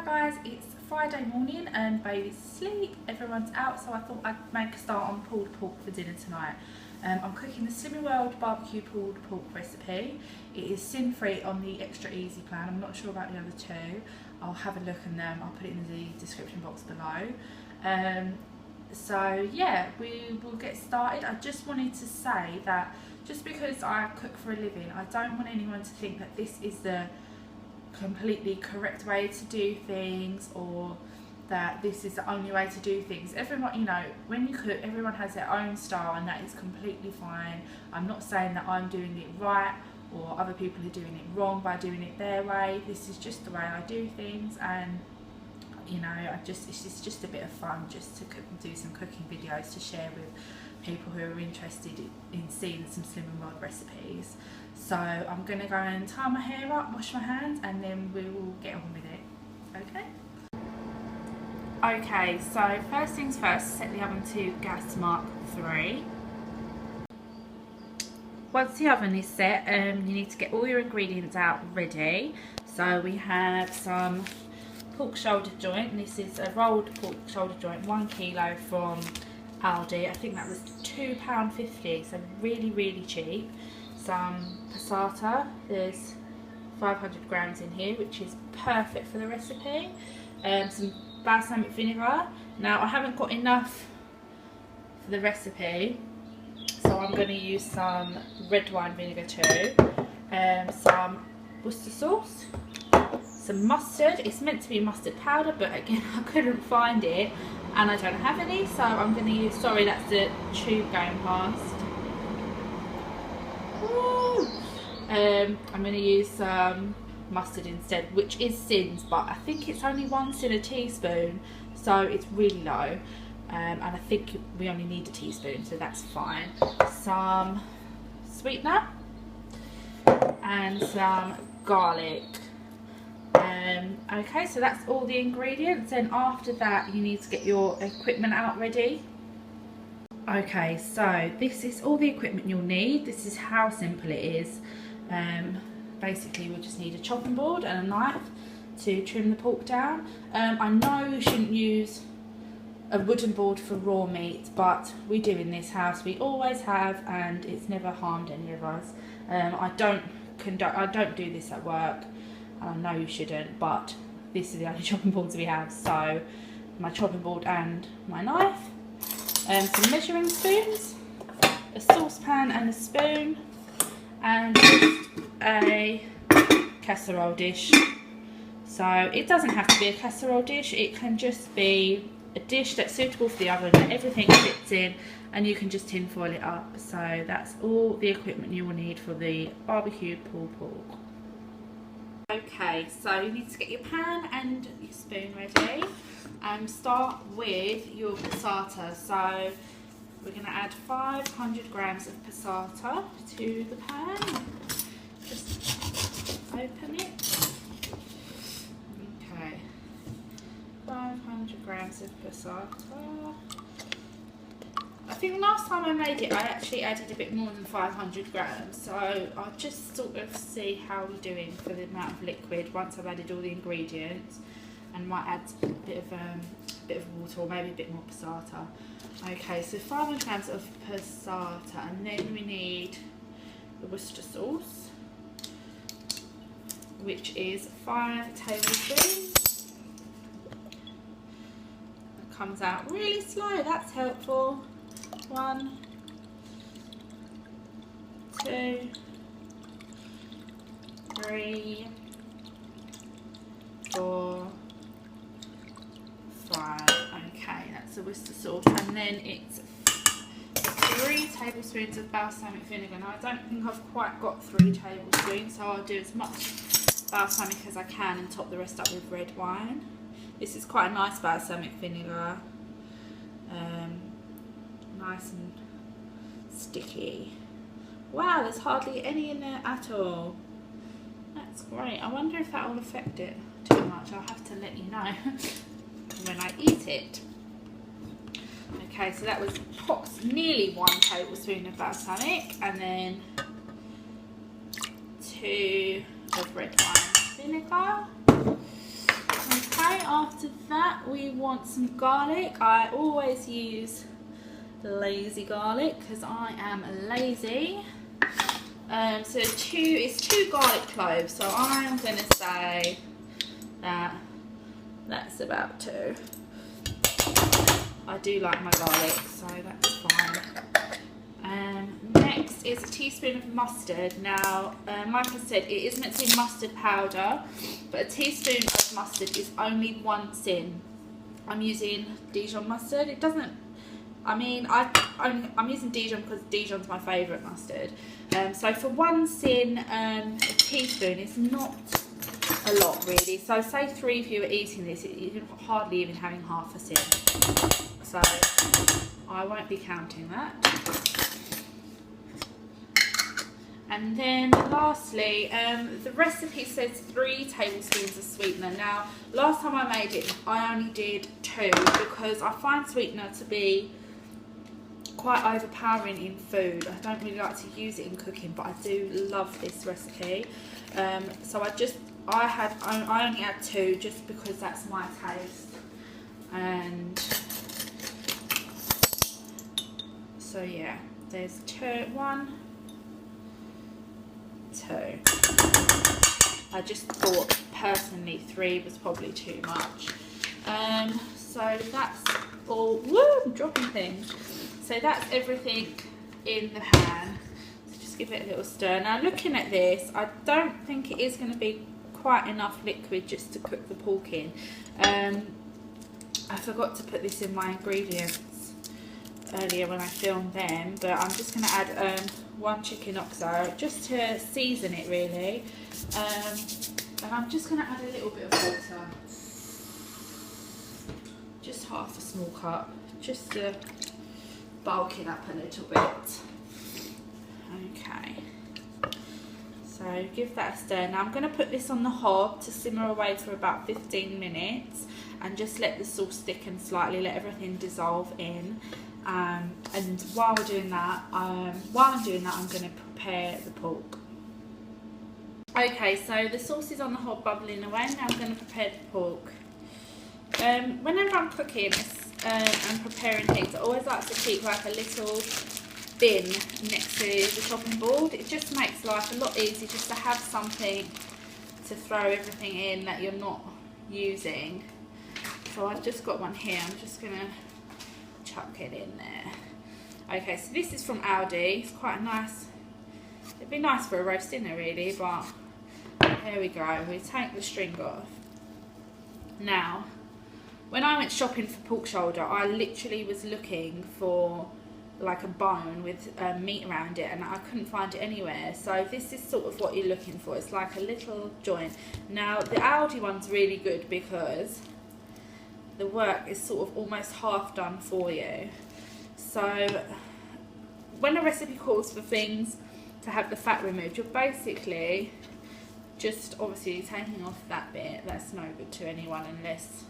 guys, it's Friday morning and baby's asleep, everyone's out, so I thought I'd make a start on pulled pork for dinner tonight. I'm cooking the Slimming World barbecue pulled pork recipe. It is sin-free on the extra easy plan. I'm not sure about the other two. I'll have a look and I'll put it in the description box below. So yeah, we will get started. I just wanted to say that just because I cook for a living, I don't want anyone to think that this is the completely correct way to do things, or that this is the only way to do things. Everyone, you know, when you cook, everyone has their own style, and that is completely fine. I'm not saying that I'm doing it right or other people are doing it wrong by doing it their way. This is just the way I do things, and you know, it's just a bit of fun just to cook and do some cooking videos to share with people who are interested in seeing some Slimming World recipes. So I'm going to go and tie my hair up, wash my hands, and then we will get on with it. Okay, so first things first, set the oven to gas mark 3. Once the oven is set, you need to get all your ingredients out ready. So we have some pork shoulder joint, and this is a rolled pork shoulder joint, 1 kilo from Aldi. I think that was £2.50, so really cheap. Some passata, there's 500 grams in here, which is perfect for the recipe. Some balsamic vinegar. Now I haven't got enough for the recipe, so I'm going to use some red wine vinegar too. Some Worcester sauce, some mustard. It's meant to be mustard powder, but again I couldn't find it and I don't have any, so I'm going to use, sorry that's the tube going past. I'm going to use some mustard instead, which is Sins, but I think it's only 1 in a teaspoon, so it's really low, and I think we only need a teaspoon, so that's fine. Some sweetener and some garlic. Okay, so that's all the ingredients, and after that you need to get your equipment out ready. Okay, so this is all the equipment you'll need. This is how simple it is. Basically we'll just need a chopping board and a knife to trim the pork down. I know you shouldn't use a wooden board for raw meat, but we do in this house, we always have, and it's never harmed any of us. I don't do this at work, and I know you shouldn't, but this is the only chopping boards we have. So my chopping board and my knife, some measuring spoons, a saucepan and a spoon, and just a casserole dish. So it doesn't have to be a casserole dish, it can just be a dish that's suitable for the oven that everything fits in, and you can just tin foil it up. So that's all the equipment you will need for the barbecue pulled pork. Okay, so you need to get your pan and your spoon ready, and start with your passata. So we're going to add 500 grams of passata to the pan. Just open it. Okay, 500 grams of passata. I think last time I made it I actually added a bit more than 500 grams, so I'll just sort of see how we're doing for the amount of liquid once I've added all the ingredients, and might add a bit of water, or maybe a bit more passata. Okay, so 500 grams of passata, and then we need the Worcester sauce, which is 5 tablespoons. It comes out really slow, that's helpful. 1, 2, 3, 4, 5. Okay, that's the Worcester sauce, and then it's 3 tablespoons of balsamic vinegar. Now I don't think I've quite got 3 tablespoons, so I'll do as much balsamic as I can and top the rest up with red wine. This is quite a nice balsamic vinegar, nice and sticky. Wow, there's hardly any in there at all. That's great. I wonder if that will affect it too much. I'll have to let you know when I eat it. Okay, so that was nearly 1 tablespoon of balsamic, and then 2 of red wine vinegar. Okay, that we want some garlic. I always use lazy garlic because I am lazy. So it's 2 garlic cloves, so I'm going to say that that's about 2. I do like my garlic, so that's fine. Next is a teaspoon of mustard. Now, like I said, it is meant to be mustard powder, but a teaspoon of mustard is only 1 sin. I'm using Dijon mustard. It doesn't, I mean, I'm using Dijon because Dijon's my favourite mustard. So for 1 sin, a teaspoon is not a lot really. So say 3 if you were eating this, you're hardly even having half a sin. So I won't be counting that. And then lastly, the recipe says 3 tablespoons of sweetener. Now, last time I made it, I only did 2 because I find sweetener to be quite overpowering in food. I don't really like to use it in cooking, but I do love this recipe. So I only had 2 just because that's my taste. And so yeah, there's 1, 2. I just thought personally 3 was probably too much. So that's all. Woo, I'm dropping things. So that's everything in the pan. So just give it a little stir. Now looking at this, I don't think it is going to be quite enough liquid just to cook the pork in. I forgot to put this in my ingredients earlier when I filmed them, but I'm just going to add 1 chicken oxo just to season it really. And I'm just going to add a little bit of water, just half a small cup, just to bulk it up a little bit. Okay, so give that a stir. Now I'm going to put this on the hob to simmer away for about 15 minutes and just let the sauce thicken slightly, let everything dissolve in. And while I'm doing that, I'm going to prepare the pork. Okay, so the sauce is on the hob bubbling away. Now I'm going to prepare the pork. Whenever I'm cooking and preparing things, I always like to keep like a little bin next to the chopping board. It just makes life a lot easier just to have something to throw everything in that you're not using. So I've just got one here. I'm just going to chuck it in there. Okay, so this is from Aldi. It's quite a nice, it'd be nice for a roast dinner really, but here we go. We take the string off. Now, when I went shopping for pork shoulder, I literally was looking for like a bone with meat around it, and I couldn't find it anywhere. So this is sort of what you're looking for. It's like a little joint. Now the Aldi one's really good because the work is sort of almost half done for you. So when a recipe calls for things to have the fat removed, you're basically just obviously taking off that bit. That's no good to anyone unless,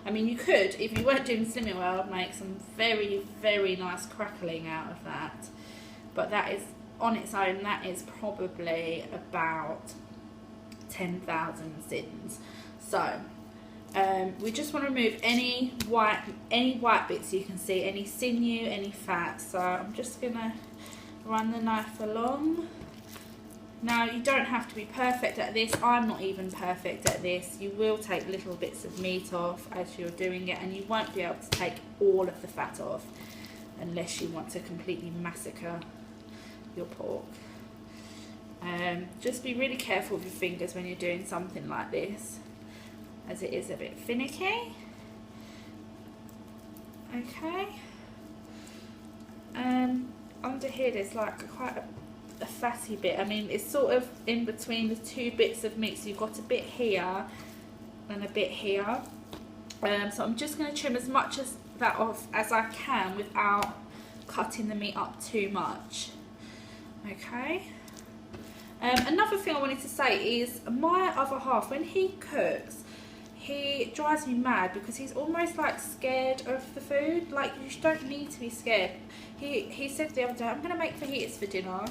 I mean, you could, if you weren't doing Slimming Well, make some very, very nice crackling out of that. But that is, on its own, that is probably about 10,000 sins. So, we just want to remove any white bits you can see, any sinew, any fat. So I'm just going to run the knife along. Now you don't have to be perfect at this. I'm not even perfect at this. You will take little bits of meat off as you're doing it, and you won't be able to take all of the fat off unless you want to completely massacre your pork. Just be really careful with your fingers when you're doing something like this, as it is a bit finicky. Okay. Under here there's like quite a fatty bit. I mean, it's sort of in between the 2 bits of meat, so you've got a bit here and a bit here. So I'm just going to trim as much as that off as I can without cutting the meat up too much. Okay. Another thing I wanted to say is my other half, when he cooks, he drives me mad because he's almost like scared of the food. Like, you don't need to be scared. He said the other day, I'm going to make fajitas for dinner.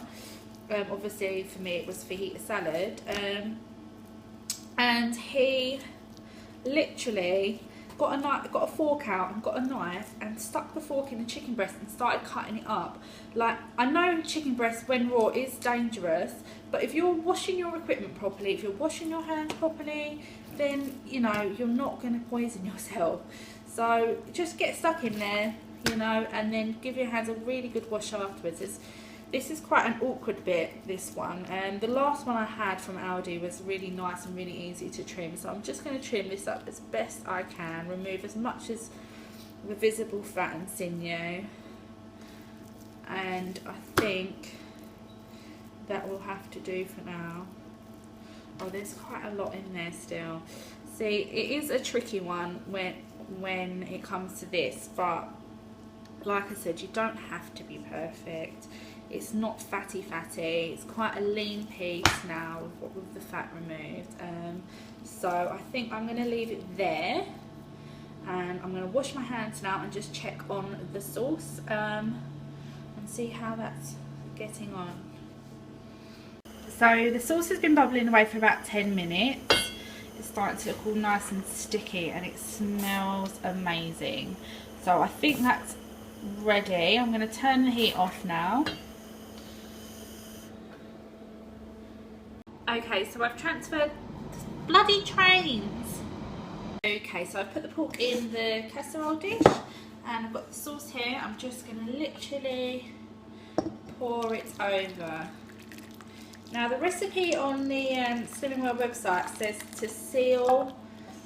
Obviously for me it was fajita salad. And he literally got a fork out and got a knife and stuck the fork in the chicken breast and started cutting it up. Like, I know chicken breast when raw is dangerous, but if you're washing your equipment properly, if you're washing your hands properly, then, you know, you're not going to poison yourself. So just get stuck in there, you know, and then give your hands a really good wash afterwards. This is quite an awkward bit, this one. The last one I had from Aldi was really nice and really easy to trim. So I'm just going to trim this up as best I can. Remove as much as the visible fat and sinew. And I think that will have to do for now. Oh, there's quite a lot in there still. See, it is a tricky one when it comes to this. But like I said, you don't have to be perfect. It's not fatty. It's quite a lean piece now with the fat removed. So I think I'm going to leave it there. And I'm going to wash my hands now and just check on the sauce and see how that's getting on. So the sauce has been bubbling away for about 10 minutes. It's starting to look all nice and sticky and it smells amazing. So I think that's ready. I'm going to turn the heat off now. Okay, so I've transferred bloody trains. Okay, so I've put the pork in the casserole dish and I've got the sauce here. I'm just going to literally pour it over. Now the recipe on the Slimming World website says to seal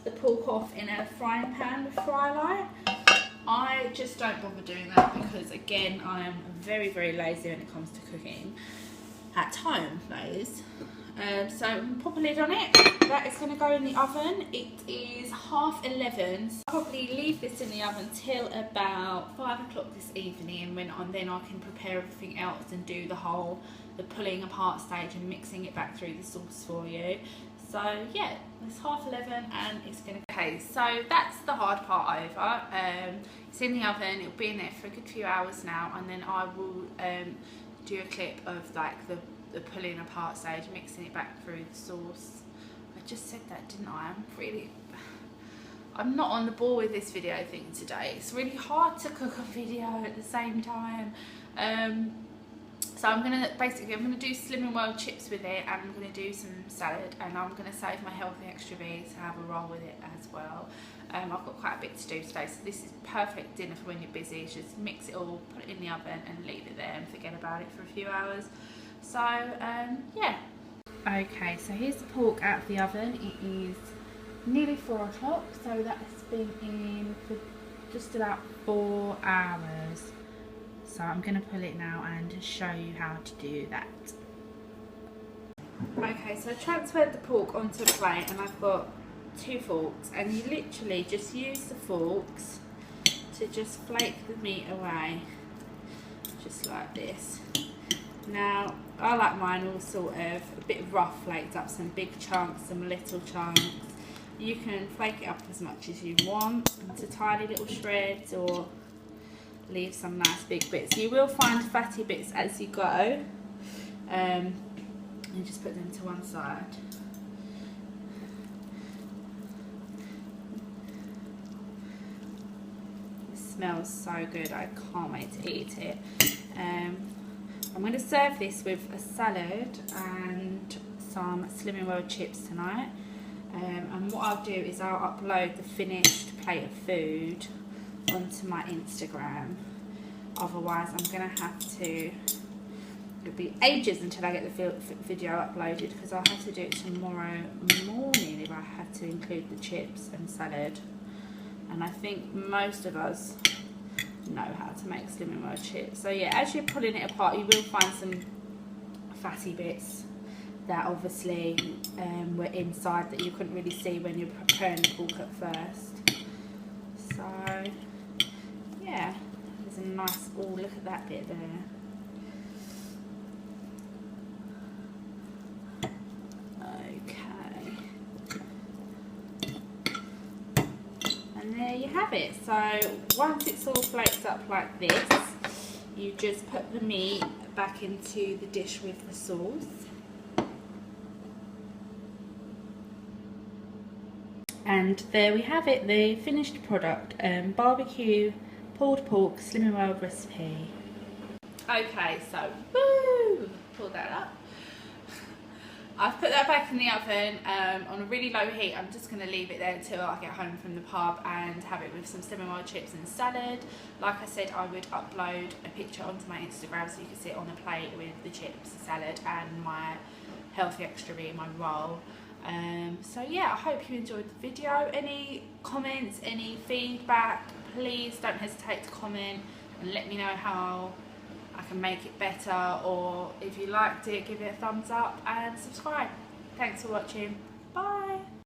the pork off in a frying pan with fry light. I just don't bother doing that because, again, I am very, very lazy when it comes to cooking. At home, that is. So pop a lid on it. That is going to go in the oven. It is 11:30. So I'll probably leave this in the oven till about 5 o'clock this evening, and then I can prepare everything else and do the pulling apart stage and mixing it back through the sauce for you. So yeah, it's 11:30 and it's going to... Okay, so that's the hard part over. It's in the oven. It'll be in there for a good few hours now, and then I will do a clip of like the pulling apart stage, mixing it back through the sauce. I just said that, didn't I? I'm not on the ball with this video thing today. It's really hard to cook a video at the same time. So I'm gonna do Slimming World chips with it, and I'm gonna do some salad, and I'm gonna save my healthy extra beans to have a roll with it as well. I've got quite a bit to do today, so this is perfect dinner for when you're busy. Just mix it all, put it in the oven, and leave it there and forget about it for a few hours. So yeah. Okay, so here's the pork out of the oven. It is nearly 4 o'clock, so that's been in for just about 4 hours. So I'm going to pull it now and show you how to do that. Okay, so I transferred the pork onto a plate and I've got 2 forks, and you literally just use the forks to just flake the meat away, just like this. Now, I like mine all sort of a bit rough flaked up, some big chunks, some little chunks. You can flake it up as much as you want into tiny little shreds, or leave some nice big bits. You will find fatty bits as you go, and just put them to one side. It smells so good, I can't wait to eat it. I'm going to serve this with a salad and some Slimming World chips tonight. And what I'll do is I'll upload the finished plate of food onto my Instagram. Otherwise I'm going to have to... It'll be ages until I get the video uploaded, because I'll have to do it tomorrow morning if I have to include the chips and salad. And I think most of us know how to make Slimming World chips. So yeah, as you're pulling it apart, you will find some fatty bits that obviously were inside that you couldn't really see when you're preparing the pork at first. So yeah, there's a nice, oh look at that bit there. And there you have it. So once it's all flaked up like this, you just put the meat back into the dish with the sauce. And there we have it, the finished product, barbecue pulled pork slimming world recipe. Okay, so woo, pull that up. I've put that back in the oven on a really low heat. I'm just going to leave it there until I get home from the pub and have it with some slimming world chips and salad. Like I said, I would upload a picture onto my Instagram so you can see it on a plate with the chips, the salad and my healthy extra meat, my roll. So yeah, I hope you enjoyed the video. Any comments, any feedback, please don't hesitate to comment and let me know how I can make it better, or if you liked it, give it a thumbs up and subscribe. Thanks for watching. Bye.